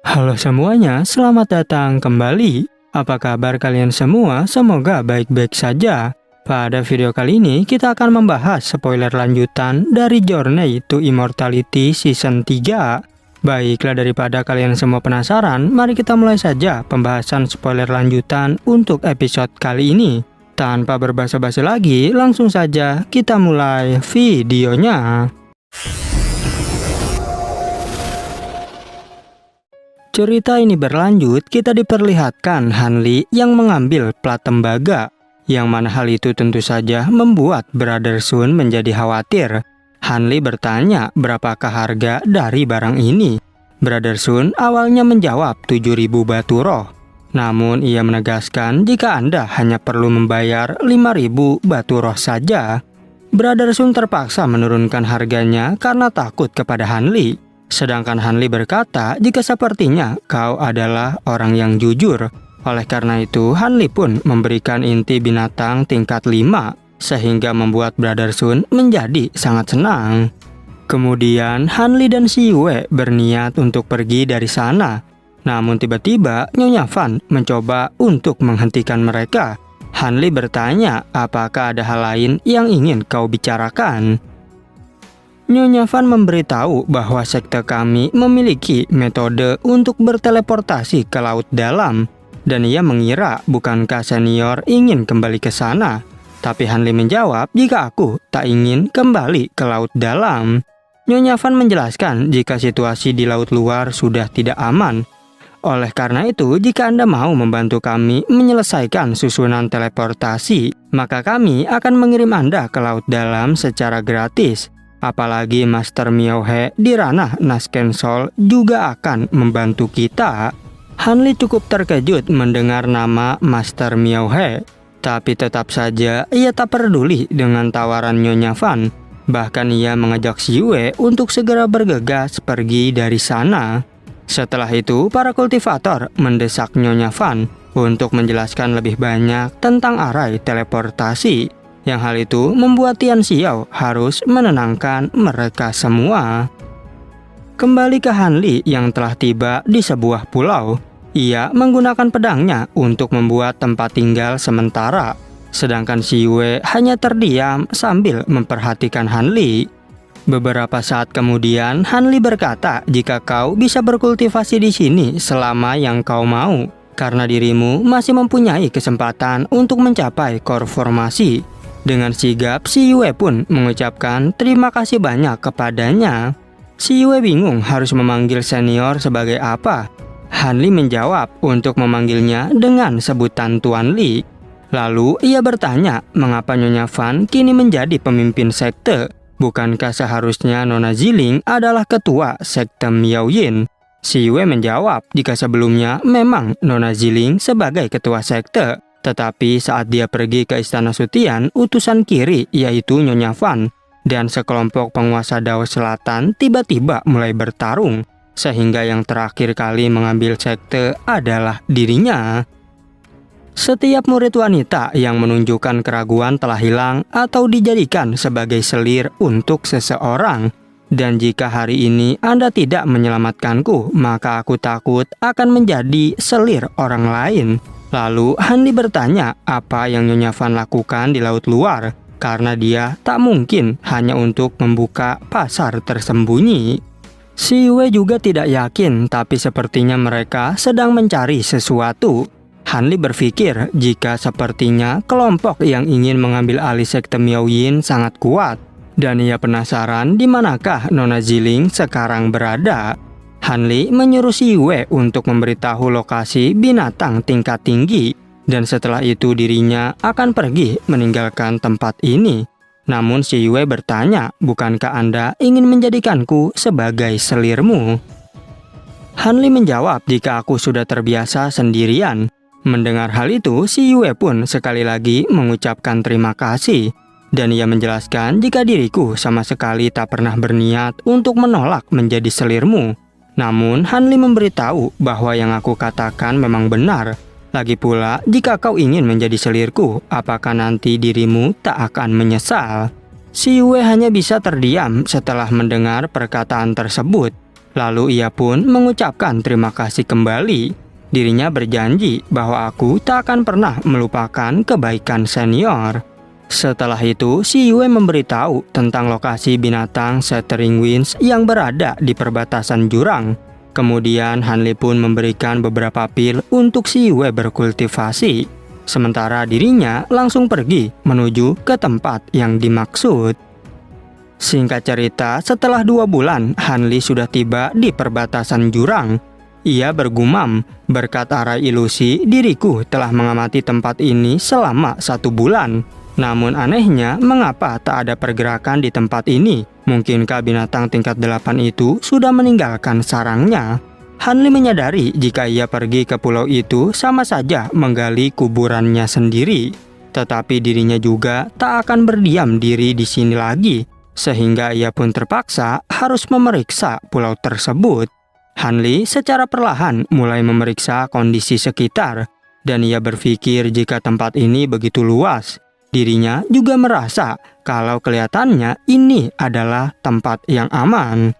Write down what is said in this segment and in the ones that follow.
Halo semuanya, selamat datang kembali. Apa kabar kalian semua? Semoga baik-baik saja. Pada video kali ini, kita akan membahas spoiler lanjutan dari Journey to Immortality Season 3. Baiklah, daripada kalian semua penasaran, mari kita mulai saja pembahasan spoiler lanjutan untuk episode kali ini. Tanpa berbasa-basi lagi, langsung saja kita mulai videonya. Cerita ini berlanjut, kita diperlihatkan Hanli yang mengambil plat tembaga, yang mana hal itu tentu saja membuat Brother Sun menjadi khawatir. Hanli bertanya berapakah harga dari barang ini. Brother Sun awalnya menjawab 7.000 batu roh. Namun ia menegaskan jika Anda hanya perlu membayar 5.000 batu roh saja. Brother Sun terpaksa menurunkan harganya karena takut kepada Hanli. Sedangkan Hanli berkata jika sepertinya kau adalah orang yang jujur. Oleh karena itu Hanli pun memberikan inti binatang tingkat 5 sehingga membuat Brother Sun menjadi sangat senang. Kemudian Hanli dan Si Yue berniat untuk pergi dari sana. Namun tiba-tiba Nyonya Fan mencoba untuk menghentikan mereka. Hanli bertanya apakah ada hal lain yang ingin kau bicarakan. Nyonya Fan memberitahu bahwa sekte kami memiliki metode untuk berteleportasi ke laut dalam. Dan ia mengira bukankah senior ingin kembali ke sana. Tapi Hanli menjawab jika aku tak ingin kembali ke laut dalam. Nyonya Fan menjelaskan jika situasi di laut luar sudah tidak aman. Oleh karena itu, jika Anda mau membantu kami menyelesaikan susunan teleportasi, maka kami akan mengirim Anda ke laut dalam secara gratis. Apalagi Master Miao He di ranah Nasken Soul juga akan membantu kita. Hanli cukup terkejut mendengar nama Master Miao He. Tapi tetap saja ia tak peduli dengan tawaran Nyonya Fan. Bahkan ia mengajak Si Yue untuk segera bergegas pergi dari sana. Setelah itu para kultivator mendesak Nyonya Fan untuk menjelaskan lebih banyak tentang arai teleportasi. Yang hal itu membuat Tian Xiao harus menenangkan mereka semua. Kembali ke Hanli yang telah tiba di sebuah pulau. Ia menggunakan pedangnya untuk membuat tempat tinggal sementara. Sedangkan Si Yue hanya terdiam sambil memperhatikan Hanli. Beberapa saat kemudian Hanli berkata jika kau bisa berkultivasi di sini selama yang kau mau. Karena dirimu masih mempunyai kesempatan untuk mencapai core formasi. Dengan sigap, Si Yue pun mengucapkan terima kasih banyak kepadanya. Si Yue bingung harus memanggil senior sebagai apa. Hanli menjawab untuk memanggilnya dengan sebutan Tuan Li. Lalu ia bertanya mengapa Nyonya Fan kini menjadi pemimpin sekte. Bukankah seharusnya Nona Ziling adalah ketua sekte Miao Yin? Si Yue menjawab jika sebelumnya memang Nona Ziling sebagai ketua sekte. Tetapi saat dia pergi ke Istana Sutian, utusan kiri yaitu Nyonya Fan dan sekelompok penguasa Dao Selatan tiba-tiba mulai bertarung. Sehingga yang terakhir kali mengambil sekte adalah dirinya. Setiap murid wanita yang menunjukkan keraguan telah hilang atau dijadikan sebagai selir untuk seseorang. Dan jika hari ini Anda tidak menyelamatkanku, maka aku takut akan menjadi selir orang lain. Lalu Hanli bertanya apa yang Nyonya Fan lakukan di laut luar, karena dia tak mungkin hanya untuk membuka pasar tersembunyi. Si Yue juga tidak yakin, tapi sepertinya mereka sedang mencari sesuatu. Hanli berpikir jika sepertinya kelompok yang ingin mengambil alih sekte Miao Yin sangat kuat. Dan ia penasaran di manakah Nona Ziling sekarang berada. Hanli menyuruh Si Yue untuk memberitahu lokasi binatang tingkat tinggi. Dan setelah itu dirinya akan pergi meninggalkan tempat ini. Namun Si Yue bertanya, bukankah Anda ingin menjadikanku sebagai selirmu? Hanli menjawab jika aku sudah terbiasa sendirian. Mendengar hal itu, Si Yue pun sekali lagi mengucapkan terima kasih. Dan ia menjelaskan jika diriku sama sekali tak pernah berniat untuk menolak menjadi selirmu. Namun Hanli memberitahu bahwa yang aku katakan memang benar. Lagi pula, jika kau ingin menjadi selirku, apakah nanti dirimu tak akan menyesal? Si Yue hanya bisa terdiam setelah mendengar perkataan tersebut. Lalu ia pun mengucapkan terima kasih kembali. Dirinya berjanji bahwa aku tak akan pernah melupakan kebaikan senior. Setelah itu, si Yue memberitahu tentang lokasi binatang Shattering Winds yang berada di perbatasan jurang. Kemudian Hanli pun memberikan beberapa pil untuk si Yue berkultivasi. Sementara dirinya langsung pergi menuju ke tempat yang dimaksud. Singkat cerita, setelah 2 bulan, Hanli sudah tiba di perbatasan jurang. Ia bergumam, berkat arai ilusi, diriku telah mengamati tempat ini selama 1 bulan. Namun anehnya, mengapa tak ada pergerakan di tempat ini? Mungkinkah binatang tingkat 8 itu sudah meninggalkan sarangnya? Hanli menyadari jika ia pergi ke pulau itu sama saja menggali kuburannya sendiri. Tetapi dirinya juga tak akan berdiam diri di sini lagi. Sehingga ia pun terpaksa harus memeriksa pulau tersebut. Hanli secara perlahan mulai memeriksa kondisi sekitar, dan ia berpikir jika tempat ini begitu luas, dirinya juga merasa kalau kelihatannya ini adalah tempat yang aman.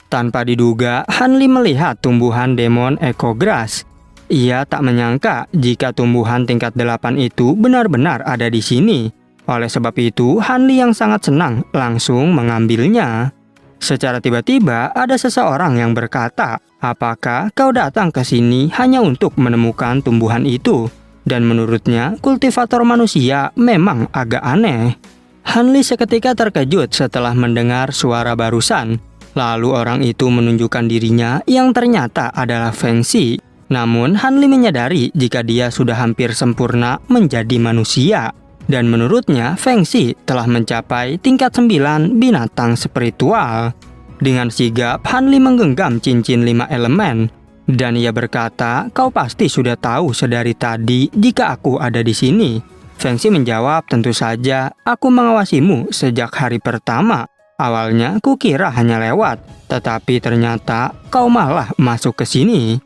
Tanpa diduga, Hanli melihat tumbuhan demon Echo Grass. Ia tak menyangka jika tumbuhan tingkat 8 itu benar-benar ada di sini. Oleh sebab itu, Hanli yang sangat senang langsung mengambilnya. Secara tiba-tiba ada seseorang yang berkata, "Apakah kau datang ke sini hanya untuk menemukan tumbuhan itu?" Dan menurutnya, kultivator manusia memang agak aneh. Hanli seketika terkejut setelah mendengar suara barusan. Lalu orang itu menunjukkan dirinya yang ternyata adalah Feng Xi. Namun Hanli menyadari jika dia sudah hampir sempurna menjadi manusia. Dan menurutnya, Feng Xi telah mencapai tingkat 9 binatang spiritual. Dengan sigap, Hanli menggenggam cincin 5 elemen. Dan ia berkata, "Kau pasti sudah tahu sedari tadi jika aku ada di sini." Feng Xi menjawab, "Tentu saja, aku mengawasimu sejak hari pertama. Awalnya kukira hanya lewat, tetapi ternyata kau malah masuk ke sini."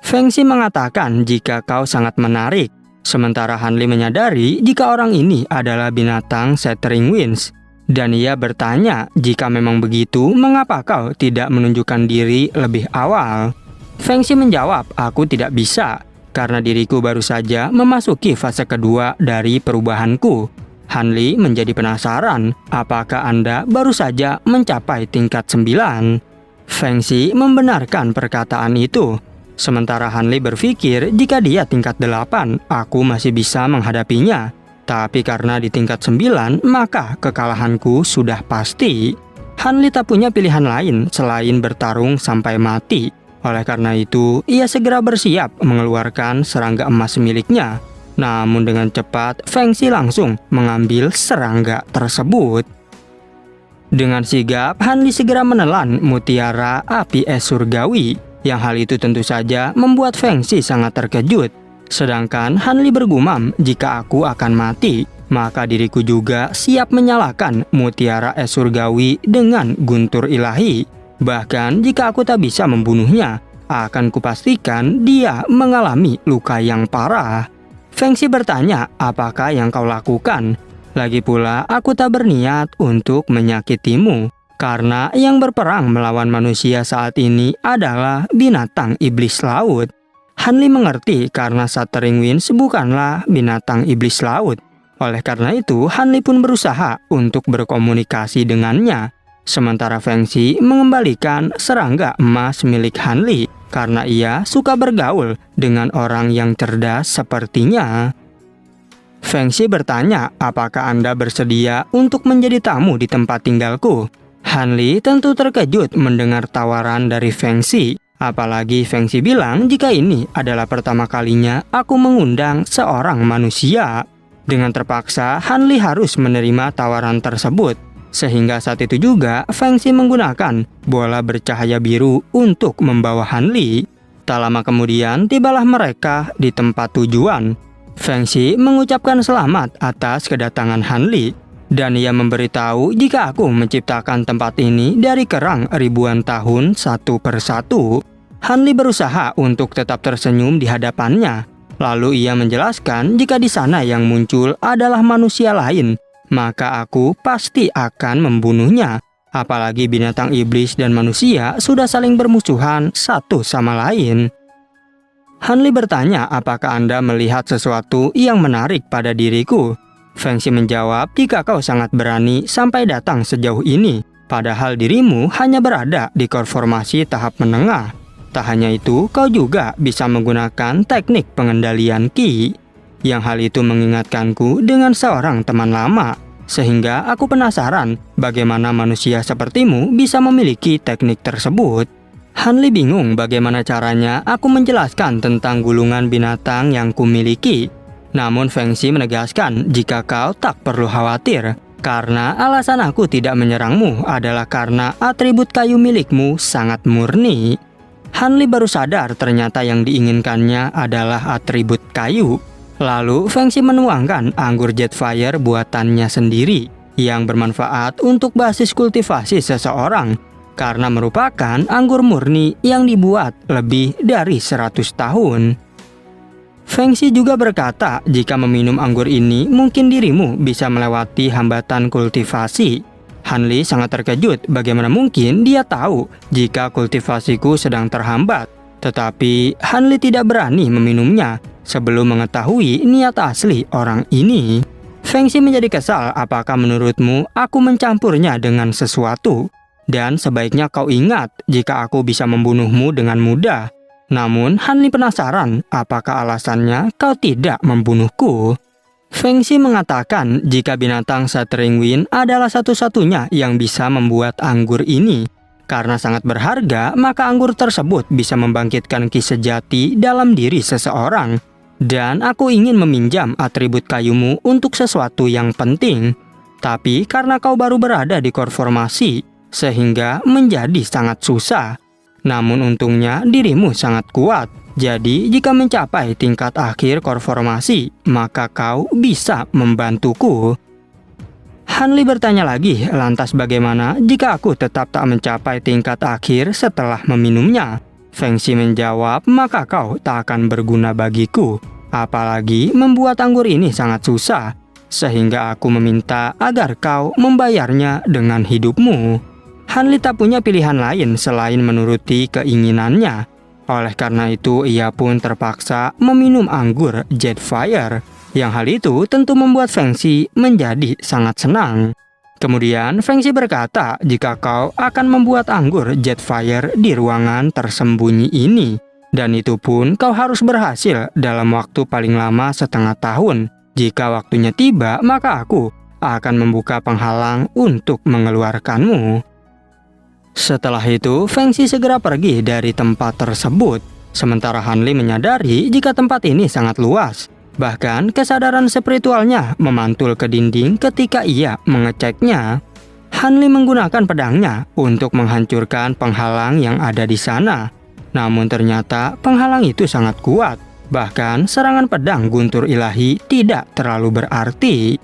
Feng Xi mengatakan jika kau sangat menarik. Sementara Hanli menyadari jika orang ini adalah binatang Shattering Winds. Dan ia bertanya, jika memang begitu, mengapa kau tidak menunjukkan diri lebih awal? Feng Xi menjawab, "Aku tidak bisa, karena diriku baru saja memasuki fase kedua dari perubahanku." Hanli menjadi penasaran, apakah Anda baru saja mencapai tingkat 9? Feng Xi membenarkan perkataan itu. Sementara Hanli berpikir jika dia tingkat 8, aku masih bisa menghadapinya. Tapi karena di tingkat 9, maka kekalahanku sudah pasti. Hanli tak punya pilihan lain selain bertarung sampai mati. Oleh karena itu, ia segera bersiap mengeluarkan serangga emas miliknya. Namun dengan cepat, Feng Xi langsung mengambil serangga tersebut. Dengan sigap, Hanli segera menelan mutiara api es surgawi. Yang hal itu tentu saja membuat Feng Xi sangat terkejut. Sedangkan Hanli bergumam, jika aku akan mati, maka diriku juga siap menyalakan mutiara es surgawi dengan guntur ilahi. Bahkan jika aku tak bisa membunuhnya, akan kupastikan dia mengalami luka yang parah. Feng Xi bertanya, "Apakah yang kau lakukan? Lagi pula aku tak berniat untuk menyakitimu. Karena yang berperang melawan manusia saat ini adalah binatang iblis laut." Hanli mengerti karena Shattering Winds bukanlah binatang iblis laut. Oleh karena itu, Hanli pun berusaha untuk berkomunikasi dengannya. Sementara Feng Xi mengembalikan serangga emas milik Hanli karena ia suka bergaul dengan orang yang cerdas sepertinya. Feng Xi bertanya, "Apakah Anda bersedia untuk menjadi tamu di tempat tinggalku?" Hanli tentu terkejut mendengar tawaran dari Feng Xi. Apalagi Feng Xi bilang jika ini adalah pertama kalinya aku mengundang seorang manusia. Dengan terpaksa, Hanli harus menerima tawaran tersebut. Sehingga saat itu juga, Feng Xi menggunakan bola bercahaya biru untuk membawa Hanli. Tak lama kemudian, tibalah mereka di tempat tujuan. Feng Xi mengucapkan selamat atas kedatangan Hanli. Dan ia memberitahu jika aku menciptakan tempat ini dari kerang ribuan tahun satu persatu. Hanli berusaha untuk tetap tersenyum di hadapannya. Lalu ia menjelaskan jika di sana yang muncul adalah manusia lain, maka aku pasti akan membunuhnya. Apalagi binatang iblis dan manusia sudah saling bermusuhan satu sama lain. Hanli bertanya, apakah Anda melihat sesuatu yang menarik pada diriku? Fengxi menjawab, jika kau sangat berani sampai datang sejauh ini, padahal dirimu hanya berada di konformasi tahap menengah. Tak hanya itu, kau juga bisa menggunakan teknik pengendalian Qi. Yang hal itu mengingatkanku dengan seorang teman lama. Sehingga aku penasaran bagaimana manusia sepertimu bisa memiliki teknik tersebut. Hanli bingung bagaimana caranya aku menjelaskan tentang gulungan binatang yang kumiliki. Namun Fengxi menegaskan jika kau tak perlu khawatir, karena alasan aku tidak menyerangmu adalah karena atribut kayu milikmu sangat murni. Hanli baru sadar ternyata yang diinginkannya adalah atribut kayu. Lalu Fengxi menuangkan anggur Jetfire buatannya sendiri yang bermanfaat untuk basis kultivasi seseorang karena merupakan anggur murni yang dibuat lebih dari 100 tahun. Fengxi juga berkata, jika meminum anggur ini mungkin dirimu bisa melewati hambatan kultivasi. Hanli sangat terkejut bagaimana mungkin dia tahu jika kultivasiku sedang terhambat. Tetapi Hanli tidak berani meminumnya sebelum mengetahui niat asli orang ini. Fengxi menjadi kesal, apakah menurutmu aku mencampurnya dengan sesuatu? Dan sebaiknya kau ingat jika aku bisa membunuhmu dengan mudah. Namun Hanli penasaran apakah alasannya kau tidak membunuhku. Fengxi mengatakan jika binatang Shattering Wind adalah satu-satunya yang bisa membuat anggur ini. Karena sangat berharga, maka anggur tersebut bisa membangkitkan Qi sejati dalam diri seseorang. Dan aku ingin meminjam atribut kayumu untuk sesuatu yang penting. Tapi karena kau baru berada di konformasi, sehingga menjadi sangat susah. Namun untungnya dirimu sangat kuat. Jadi jika mencapai tingkat akhir konformasi, maka kau bisa membantuku. Hanli bertanya lagi, lantas bagaimana jika aku tetap tak mencapai tingkat akhir setelah meminumnya? Fengxi menjawab, maka kau tak akan berguna bagiku. Apalagi membuat anggur ini sangat susah, sehingga aku meminta agar kau membayarnya dengan hidupmu. Hanli tak punya pilihan lain selain menuruti keinginannya. Oleh karena itu, ia pun terpaksa meminum anggur Jetfire. Yang hal itu tentu membuat Fengxi menjadi sangat senang. Kemudian Fengxi berkata, jika kau akan membuat anggur Jetfire di ruangan tersembunyi ini, dan itu pun kau harus berhasil dalam waktu paling lama setengah tahun. Jika waktunya tiba, maka aku akan membuka penghalang untuk mengeluarkanmu. Setelah itu, Fengxi segera pergi dari tempat tersebut. Sementara Hanli menyadari jika tempat ini sangat luas. Bahkan kesadaran spiritualnya memantul ke dinding ketika ia mengeceknya. Hanli menggunakan pedangnya untuk menghancurkan penghalang yang ada di sana. Namun ternyata penghalang itu sangat kuat. Bahkan serangan pedang guntur ilahi tidak terlalu berarti.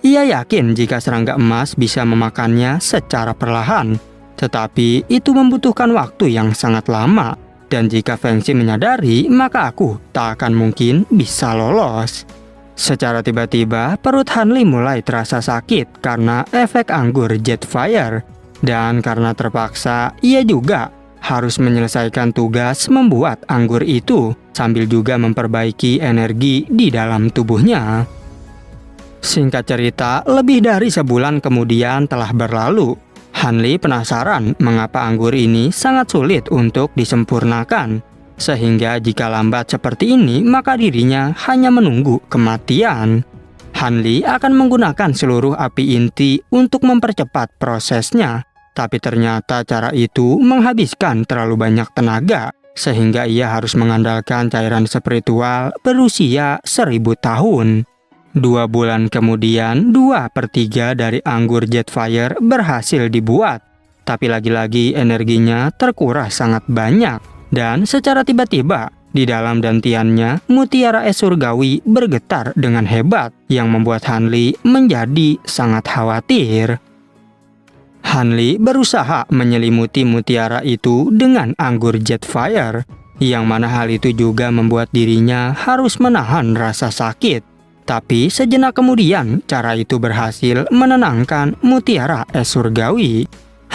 Ia yakin jika serangga emas bisa memakannya secara perlahan. Tetapi itu membutuhkan waktu yang sangat lama. Dan jika Fengxi menyadari, maka aku tak akan mungkin bisa lolos. Secara tiba-tiba, perut Hanli mulai terasa sakit karena efek anggur Jetfire. Dan karena terpaksa, ia juga harus menyelesaikan tugas membuat anggur itu, sambil juga memperbaiki energi di dalam tubuhnya. Singkat cerita, lebih dari sebulan kemudian telah berlalu. Hanli penasaran mengapa anggur ini sangat sulit untuk disempurnakan. Sehingga jika lambat seperti ini, maka dirinya hanya menunggu kematian. Hanli akan menggunakan seluruh api inti untuk mempercepat prosesnya. Tapi ternyata cara itu menghabiskan terlalu banyak tenaga. Sehingga ia harus mengandalkan cairan spiritual berusia 1000 tahun. 2 bulan kemudian, 2/3 dari anggur Jetfire berhasil dibuat. Tapi lagi-lagi energinya terkuras sangat banyak. Dan secara tiba-tiba, di dalam dantiannya, mutiara es surgawi bergetar dengan hebat, yang membuat Hanli menjadi sangat khawatir. Hanli berusaha menyelimuti mutiara itu dengan anggur Jetfire, yang mana hal itu juga membuat dirinya harus menahan rasa sakit. Tapi sejenak kemudian, cara itu berhasil menenangkan mutiara es surgawi.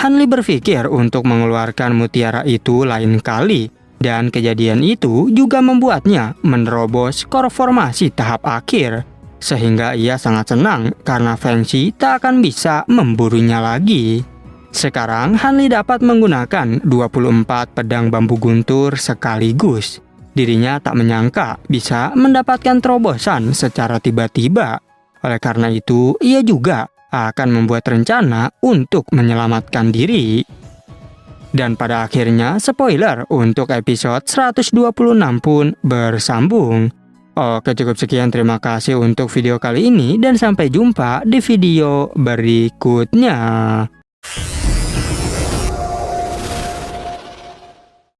Hanli berpikir untuk mengeluarkan mutiara itu lain kali. Dan kejadian itu juga membuatnya menerobos skor formasi tahap akhir. Sehingga ia sangat senang karena Feng Shi tak akan bisa memburunya lagi. Sekarang Hanli dapat menggunakan 24 pedang bambu guntur sekaligus. Dirinya tak menyangka bisa mendapatkan terobosan secara tiba-tiba. Oleh karena itu, ia juga akan membuat rencana untuk menyelamatkan diri. Dan pada akhirnya, spoiler untuk episode 126 pun bersambung. Oke, cukup sekian. Terima kasih untuk video kali ini dan sampai jumpa di video berikutnya.